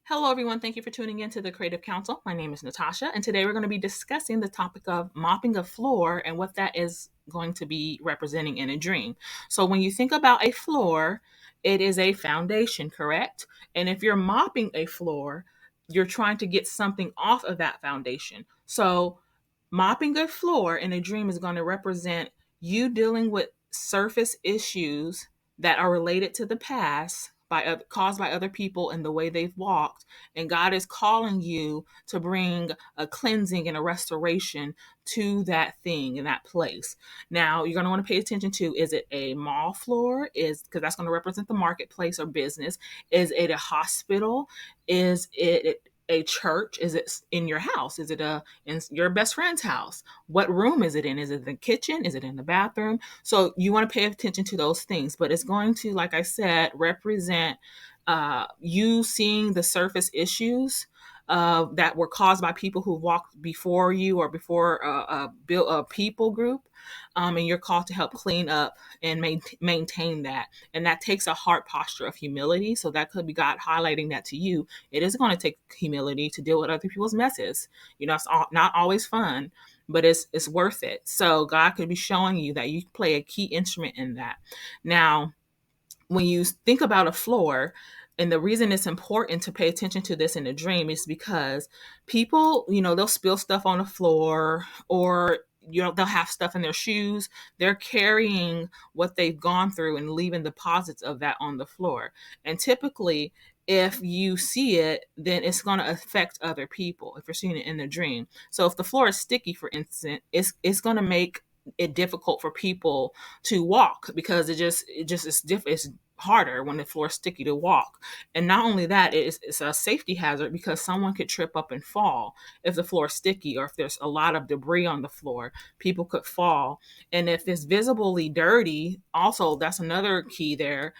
Hello, everyone. Thank you for tuning in to the Creative Council. My name is Natasha, and today we're going to be discussing the topic of mopping a floor and what that is going to be representing in a dream. So, when you think about a floor, it is a foundation, correct? And if you're mopping a floor, you're trying to get something off of that foundation. So, mopping a floor in a dream is going to represent you dealing with surface issues that are related to the past caused by other people and the way they've walked, and God is calling you to bring a cleansing and a restoration to that thing in that place. Now you're going to want to pay attention to, is it a mall floor, is because that's going to represent the marketplace or business? Is it a hospital? Is it a church? Is it in your house? Is it in your best friend's house? What room is it in? Is it in the kitchen? Is it in the bathroom? So you want to pay attention to those things, but it's going to, like I said, represent you seeing the surface issues that were caused by people who walked before you or before built a people group, and you're called to help clean up and maintain that. And that takes a heart posture of humility. So that could be God highlighting that to you. It is going to take humility to deal with other people's messes. It's not always fun, but it's worth it. So God could be showing you that you play a key instrument in that. Now, when you think about a floor, and the reason it's important to pay attention to this in a dream is because people, they'll spill stuff on the floor, or they'll have stuff in their shoes. They're carrying what they've gone through and leaving deposits of that on the floor. And typically, if you see it, then it's going to affect other people if you're seeing it in the dream. So if the floor is sticky, for instance, it's going to make it difficult for people to walk, because it just it's harder when the floor is sticky to walk. And not only that, it's a safety hazard, because someone could trip up and fall if the floor is sticky, or if there's a lot of debris on the floor, people could fall. And if it's visibly dirty, also, that's another key there.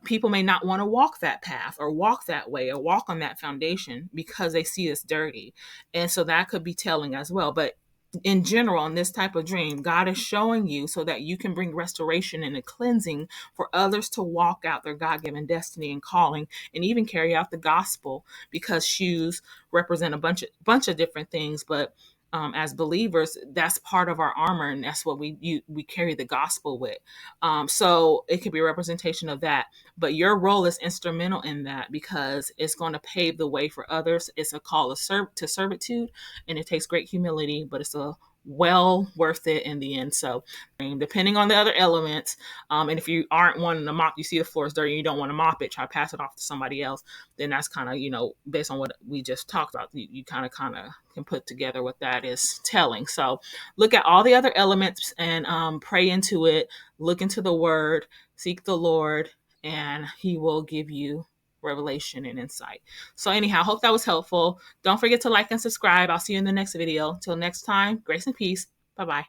People may not want to walk that path or walk that way or walk on that foundation because they see it's dirty. And so that could be telling as well. But in general, in this type of dream, God is showing you so that you can bring restoration and a cleansing for others to walk out their God-given destiny and calling, and even carry out the gospel, because shoes represent a bunch of different things. But as believers, that's part of our armor, and that's what we carry the gospel with. So it could be a representation of that, but your role is instrumental in that, because it's going to pave the way for others. It's a call to servitude, and it takes great humility, but it's a well worth it in the end. So depending on the other elements, and if you aren't wanting to mop, you see the floor is dirty, you don't want to mop it, try to pass it off to somebody else, then that's kind of, based on what we just talked about, you kind of can put together what that is telling. So look at all the other elements and pray into it, look into the word, seek the Lord, and he will give you revelation and insight. So anyhow, hope that was helpful. Don't forget to like and subscribe. I'll see you in the next video. Till next time, grace and peace. Bye-bye.